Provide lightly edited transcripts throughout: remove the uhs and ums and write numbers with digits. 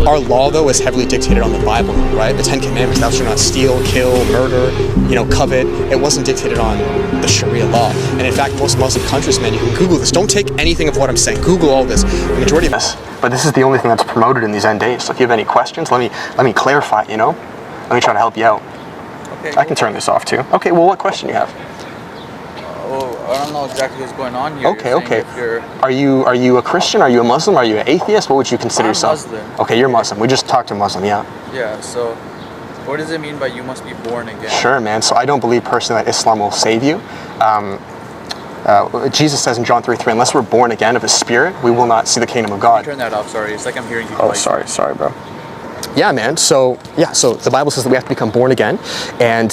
Our law, though, is heavily dictated on the Bible, right? The Ten Commandments, thou shalt not steal, kill, murder, covet. It wasn't dictated on the Sharia law. And in fact, most Muslim countries, man, you can Google this. Don't take anything of what I'm saying. Google all this. The majority of this. But this is the only thing that's promoted in these end days. So if you have any questions, let me clarify, Let me try to help you out. Okay. I can turn this off too. Okay, well, what question do you have? I don't know exactly what's going on here. Okay. Are you a Christian? Are you a Muslim? Are you an atheist? What would you consider yourself? Muslim. Okay, you're Muslim. We just talked to a Muslim, yeah. Yeah, so what does it mean by you must be born again? Sure, man. So I don't believe personally that Islam will save you. Jesus says in John 3:3, unless we're born again of His Spirit, we will not see the kingdom of God. Turn that off, sorry. It's like I'm hearing you. Oh, sorry, bro. Yeah, man. So the Bible says that we have to become born again, and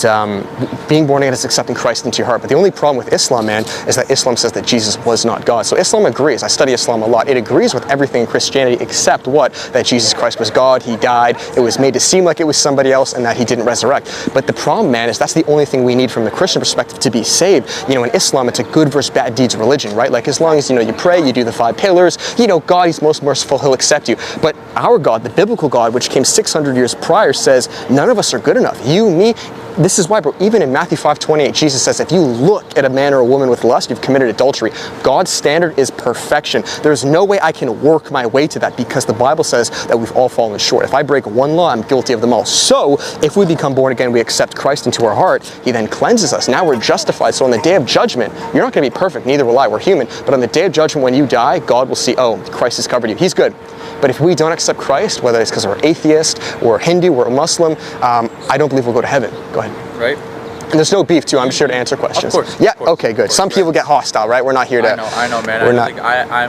being born again is accepting Christ into your heart. But the only problem with Islam, man, is that Islam says that Jesus was not God. So Islam agrees. I study Islam a lot. It agrees with everything in Christianity except what? That Jesus Christ was God, He died, it was made to seem like it was somebody else, and that He didn't resurrect. But the problem, man, is that's the only thing we need from the Christian perspective to be saved. In Islam, it's a good versus bad deeds religion, right? Like as long as, you pray, you do the 5 pillars, God, He's most merciful, He'll accept you. But our God, the biblical God, which came 600 years prior, says none of us are good enough. You, me. This is why, bro, even in Matthew 5:28, Jesus says, if you look at a man or a woman with lust, you've committed adultery. God's standard is perfection. There's no way I can work my way to that because the Bible says that we've all fallen short. If I break one law, I'm guilty of them all. So, if we become born again, we accept Christ into our heart, He then cleanses us. Now we're justified. So on the day of judgment, you're not going to be perfect, neither will I. We're human. But on the day of judgment, when you die, God will see, oh, Christ has covered you. He's good. But if we don't accept Christ, whether it's because we're atheist, or Hindu, or a Muslim, I don't believe we'll go to heaven. Go ahead. Right. And there's no beef too. I'm just here to answer questions. Of course. Yeah. Okay. Good. Some people get hostile, right? We're not here to. I know, man. We're not.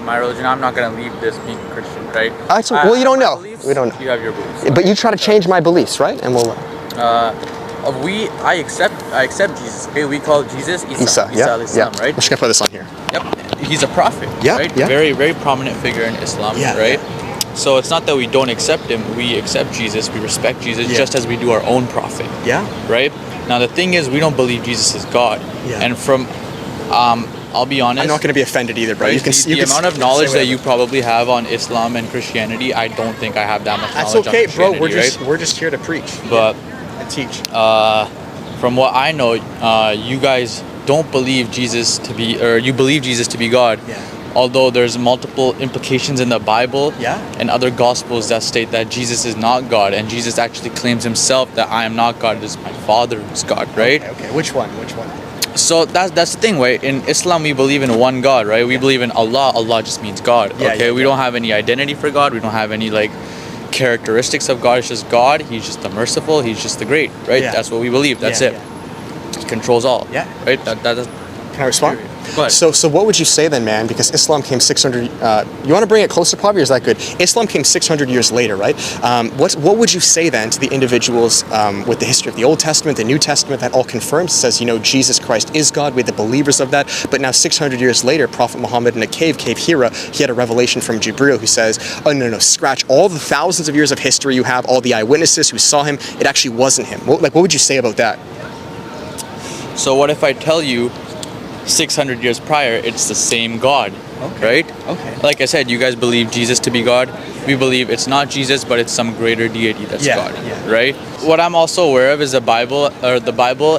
My religion. I'm not gonna leave this being Christian, right? Well, you don't know. We don't know. You have your beliefs. But you try to change my beliefs, right? And we'll. I accept Jesus. Okay, we call Jesus Isa. Yeah. Right? I'm just gonna put this on here. Yep. He's a prophet. Yeah. Right. Yeah. Very, very prominent figure in Islam. Yeah. Right. So it's not that we don't accept Him. We accept Jesus. We respect Jesus, just as we do our own prophet. Yeah. Right. Now the thing is, we don't believe Jesus is God. Yeah. And from, I'll be honest. I'm not going to be offended either, bro. Right? The amount of knowledge that you probably have on Islam and Christianity, I don't think I have that much knowledge. That's okay, on bro. Christianity, We're just here to preach. But and teach. From what I know, you guys don't believe Jesus to be, or you believe Jesus to be God. Yeah. Although there's multiple implications in the Bible and other Gospels that state that Jesus is not God, and Jesus actually claims Himself that I am not God, it is my Father who is God, right? Okay. Which one? So that's the thing, right? In Islam, we believe in one God, right? We believe in Allah. Allah just means God, okay? We don't have any identity for God. We don't have any, characteristics of God. It's just God. He's just the merciful. He's just the great, right? Yeah. That's what we believe. That's it. He controls all. Yeah. Right? That Can I respond? But So what would you say then, man? Because Islam came 600. You want to bring it closer, Pavi, or is that good? Islam came 600 years later, right? What would you say then to the individuals with the history of the Old Testament, the New Testament, that all confirms, says, Jesus Christ is God, we're the believers of that, but now 600 years later, Prophet Muhammad in a cave Hira, he had a revelation from Jibreel who says, oh, no, scratch all the thousands of years of history you have, all the eyewitnesses who saw him, it actually wasn't him. What would you say about that? So what if I tell you 600 years prior, it's the same God, right? Okay. Like I said, you guys believe Jesus to be God. We believe it's not Jesus, but it's some greater deity that's God, right? What I'm also aware of is the Bible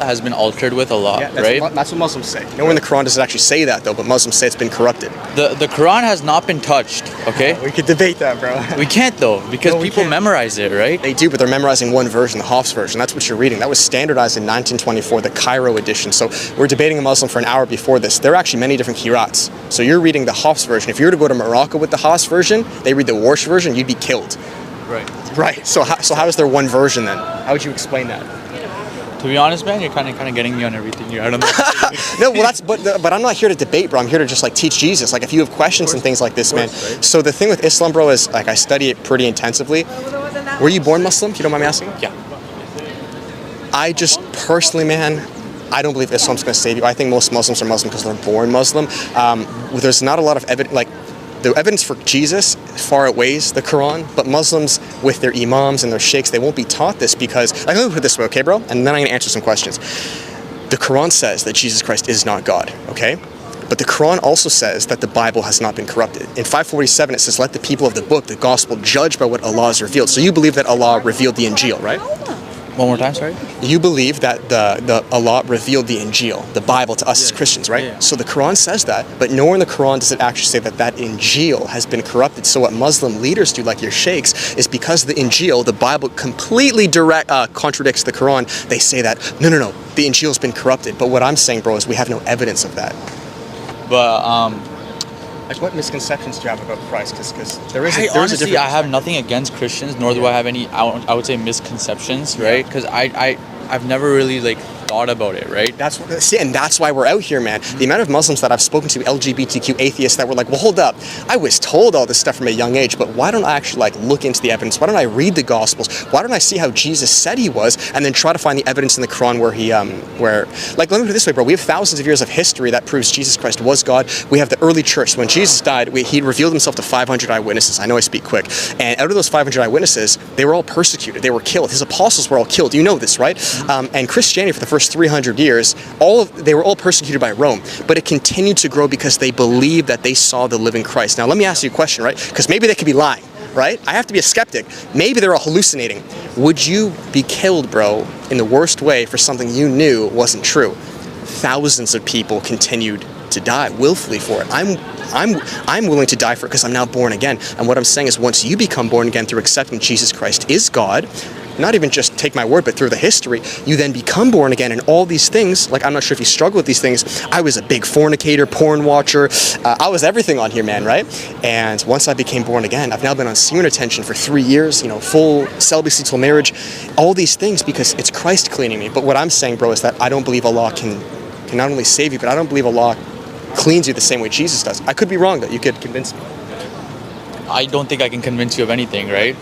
has been altered with a lot, right? That's what Muslims say. Nowhere in the Quran does it actually say that, though, but Muslims say it's been corrupted. The Quran has not been touched, okay? We could debate that, bro. We can't, though, because people memorize it, right? They do, but they're memorizing one version, the Hafs version. That's what you're reading. That was standardized in 1924, the Cairo edition. So we're debating a Muslim for an hour before this. There are actually many different qira'ats. So you're reading the Hafs version. If you were to go to Morocco with the Hafs version, they read the Warsh version, you'd be killed. Right. So how is there one version then? How would you explain that? To be honest, man, you're kind of getting me on everything here. I don't know. No, well, but I'm not here to debate, bro. I'm here to just teach Jesus. If you have questions and things like this, man. Right? So the thing with Islam, bro, is I study it pretty intensively. Were you born Muslim? If you don't mind me asking? Yeah. I just personally, man, I don't believe Islam's going to save you. I think most Muslims are Muslim because they're born Muslim. There's not a lot of evidence, the evidence for Jesus far outweighs the Quran, but Muslims with their imams and their sheikhs, they won't be taught this because, let me put it this way, okay, bro? And then I'm going to answer some questions. The Quran says that Jesus Christ is not God, okay? But the Quran also says that the Bible has not been corrupted. In 547 it says, let the people of the book, the gospel, judge by what Allah has revealed. So you believe that Allah revealed the Injil, right? One more time, sorry. You believe that the Allah revealed the Injil, the Bible, to us as Christians, right? Yeah. So the Quran says that, but nowhere in the Quran does it actually say that that Injil has been corrupted. So what Muslim leaders do, like your sheikhs, is because the Injil, the Bible, completely contradicts the Quran, they say that, no, the Injil's been corrupted. But what I'm saying, bro, is we have no evidence of that. But Like, what misconceptions do you have about Christ? Because there is honestly, I have nothing against Christians, nor do I have any, I would say, misconceptions, right? Because I've never really like thought about it, right? And that's why we're out here, man. The amount of Muslims that I've spoken to, LGBTQ atheists, that were like, well, hold up, I was told all this stuff from a young age, but why don't I actually like look into the evidence? Why don't I read the Gospels? Why don't I see how Jesus said he was, and then try to find the evidence in the Quran where he, like, let me put it this way, bro. We have thousands of years of history that proves Jesus Christ was God. We have the early church. When Jesus died, he revealed himself to 500 eyewitnesses. I know I speak quick. And out of those 500 eyewitnesses, they were all persecuted. They were killed. His apostles were all killed. You know this, right? And Christianity for the first 300 years, they were all persecuted by Rome, but it continued to grow because they believed that they saw the living Christ. Now, let me ask you a question, right? Because maybe they could be lying, right? I have to be a skeptic. Maybe they're all hallucinating. Would you be killed, bro, in the worst way for something you knew wasn't true? Thousands of people continued to die willfully for it. I'm willing to die for it because I'm now born again. And what I'm saying is, once you become born again through accepting Jesus Christ is God, not even just take my word, but through the history, you then become born again, and all these things, like, I'm not sure if you struggle with these things. I was a big fornicator, porn watcher. I was everything on here, man, right? And once I became born again, I've now been on semen retention for 3 years, full celibacy till marriage, all these things because it's Christ cleaning me. But what I'm saying, bro, is that I don't believe Allah can not only save you, but I don't believe Allah cleans you the same way Jesus does. I could be wrong, though. You could convince me. I don't think I can convince you of anything, right?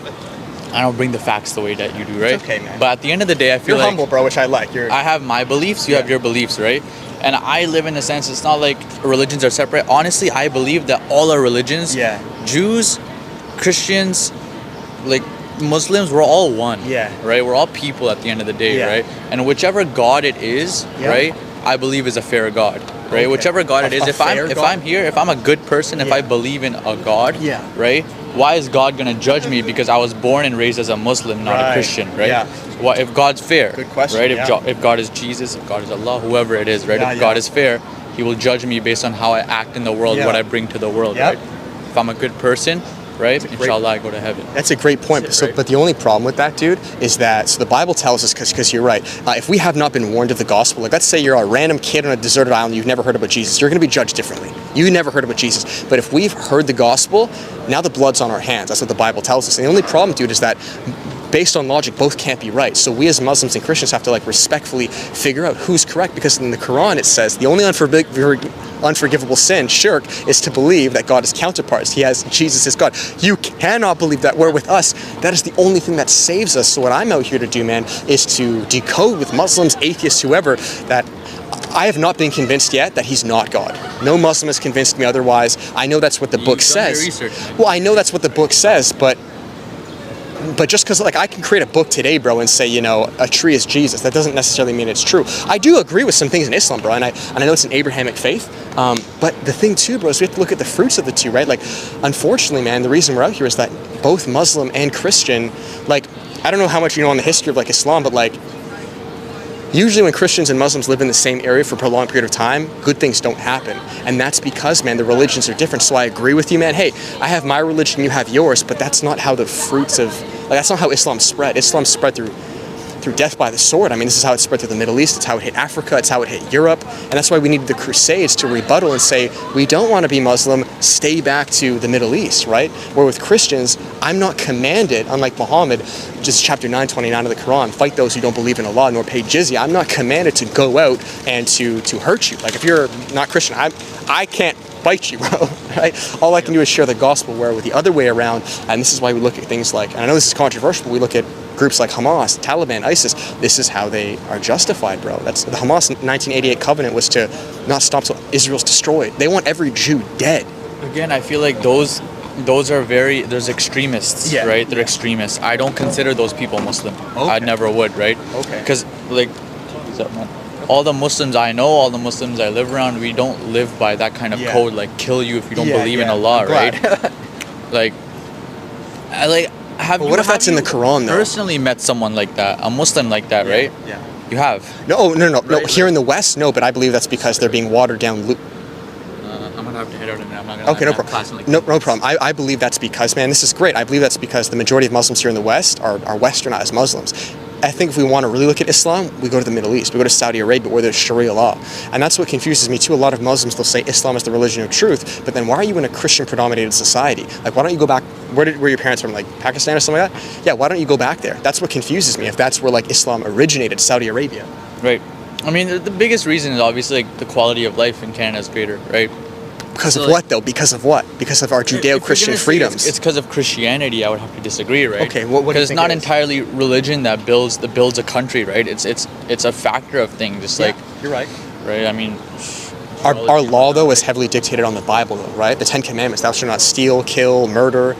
I don't bring the facts the way that you do, right? It's okay, man. But at the end of the day, I feel You're like humble, bro, which I like. I have my beliefs, you have your beliefs, right? And I live in a sense, it's not like religions are separate. Honestly, I believe that all our religions, Jews, Christians, like Muslims, we're all one, right? We're all people at the end of the day, right? And whichever God it is, right, I believe is a fair God, right? Okay. Whichever God it is, if I'm here, if I'm a good person, if I believe in a God, right? Why is God gonna judge me because I was born and raised as a Muslim, not a Christian, right? What if God's fair? Good question. Right? If God is Jesus, if God is Allah, whoever it is, right? If God is fair, He will judge me based on how I act in the world, what I bring to the world, right? If I'm a good person, right? Inshallah, I go to heaven. That's a great point. But the only problem with that, dude, is that the Bible tells us, because you're right, if we have not been warned of the gospel, like let's say you're a random kid on a deserted island, you've never heard about Jesus, you're going to be judged differently. You never heard about Jesus. But if we've heard the gospel, now the blood's on our hands. That's what the Bible tells us. And the only problem, dude, is that based on logic, both can't be right. So we as Muslims and Christians have to respectfully figure out who's correct, because in the Quran it says the only unforgivable sin, shirk, is to believe that God is counterparts. He has Jesus is God. You cannot believe that. Where with us, that is the only thing that saves us. So what I'm out here to do, man, is to decode with Muslims, atheists, whoever, that I have not been convinced yet that he's not God. No Muslim has convinced me otherwise. I know that's what the book says. Well, I know that's what the book says, but just because I can create a book today, bro, and say, a tree is Jesus, that doesn't necessarily mean it's true. I do agree with some things in Islam, bro, and I know it's an Abrahamic faith, but the thing too, bro, is we have to look at the fruits of the two, right? Unfortunately, man, the reason we're out here is that both Muslim and Christian, I don't know how much you know on the history of Islam, but usually when Christians and Muslims live in the same area for a prolonged period of time, good things don't happen. And that's because, man, the religions are different. So I agree with you, man. Hey, I have my religion, you have yours, but that's not how the fruits of, that's not how Islam spread. Islam spread through death by the sword. I mean, this is how it spread through the Middle East. It's how it hit Africa. It's how it hit Europe. And that's why we needed the Crusades to rebuttal and say, we don't want to be Muslim, stay back to the Middle East, right? Where with Christians, I'm not commanded, unlike Muhammad, just chapter 929 of the Quran, fight those who don't believe in Allah nor pay jizya. I'm not commanded to go out and to hurt you. If you're not Christian, I can't fight you, bro, right? All I can do is share the gospel, where with the other way around, and this is why we look at things and I know this is controversial, but we look at groups like Hamas, Taliban, ISIS. This is how they are justified, bro. That's the Hamas 1988 covenant was to not stop till Israel's destroyed. They want every Jew dead. Again, I feel like those are there's extremists, right? They're extremists. I don't consider those people Muslim. Okay. I never would, right? Okay. Because what's up, man? all the Muslims I know, all the Muslims I live around, we don't live by that kind of Yeah. code, like kill you if you don't Yeah, believe in yeah. Allah, I'm glad. right? Like, have But you, what if have that's in you the Quran, though? personally met someone like that, a Muslim like that, right? Yeah. You have. No, no. Right, Here in the West, no, but I believe that's because they're being watered down. I'm gonna have to head out in a minute. I'm not gonna. Okay, no problem. No problem. I believe that's because, man, this is great. I believe that's because the majority of Muslims here in the West are Westernized Muslims. I think if we want to really look at Islam, we go to the Middle East. We go to Saudi Arabia, where there's Sharia law. And that's what confuses me too. A lot of Muslims, they'll say Islam is the religion of truth, but then why are you in a Christian-predominated society? Like, why don't you go back, where your parents from, like Pakistan or something like that? Yeah, why don't you go back there? That's what confuses me, if that's where, like, Islam originated, Saudi Arabia. Right. I mean, the biggest reason is obviously like the quality of life in Canada is greater, right? Because So, of like- what, though? Because of what? Because of our If you're Judeo-Christian gonna say freedoms. It's because of Christianity. I would have to disagree, right? Okay, what do you Because it's think not it is? entirely religion that builds a country, right? It's a factor of things, just like you're right. right. I mean, Our law, though, is heavily dictated on the Bible, though, right? The Ten Commandments, thou shalt not steal, kill, murder,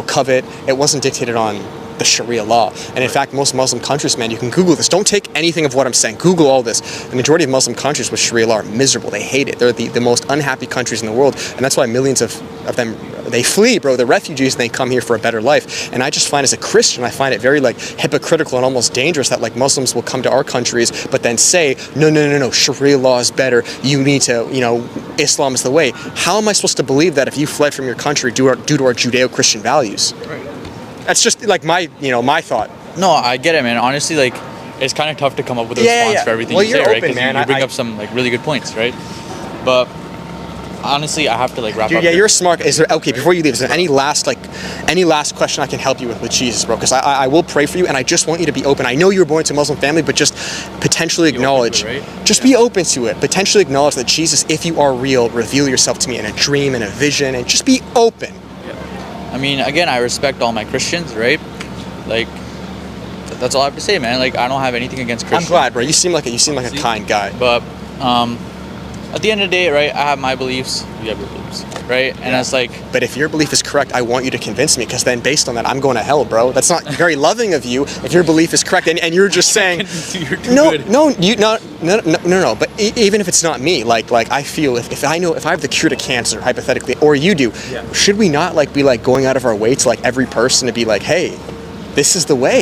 covet. It wasn't dictated on the Sharia law. And in fact, most Muslim countries, man, you can Google this. Don't take anything of what I'm saying. Google all this. The majority of Muslim countries with Sharia law are miserable. They hate it. They're the most unhappy countries in the world. And that's why millions of them, they flee, bro. They're refugees and they come here for a better life. And I just find, as a Christian, I find it very, like, hypocritical and almost dangerous that, like, Muslims will come to our countries but then say, no, Sharia law is better. You need to, Islam is the way. How am I supposed to believe that if you fled from your country due to our Judeo-Christian values? right. That's just like my thought. No, I get it, man. Honestly, like, it's kind of tough to come up with a Yeah, response yeah. for everything Well, you say, you're right? open, 'Cause man. you bring I- up some like really good points, right? But honestly, I have to like wrap Dude, up. yeah, here. you're smart. Is there before you leave? Is there any last question I can help you with Jesus, bro? Because I will pray for you, and I just want you to be open. I know you were born into a Muslim family, but just potentially open to acknowledge, it, right? just be open to it. Potentially acknowledge that Jesus, if you are real, reveal yourself to me in a dream, in a vision, and just be open. I mean, again, I respect all my Christians, right? Like, that's all I have to say, man. Like, I don't have anything against I'm Christians. glad, bro. You seem like a kind guy. But at the end of the day, right, I have my beliefs, you have your beliefs, right? And it's like, But if your belief is correct, I want you to convince me, because then based on that, I'm going to hell, bro. That's not very loving of you if your belief is correct and you're just saying, you're too no, good. no. But even if it's not me, like I feel if I have the cure to cancer, hypothetically, or you do, should we not be going out of our way to every person to be like, hey, this is the way?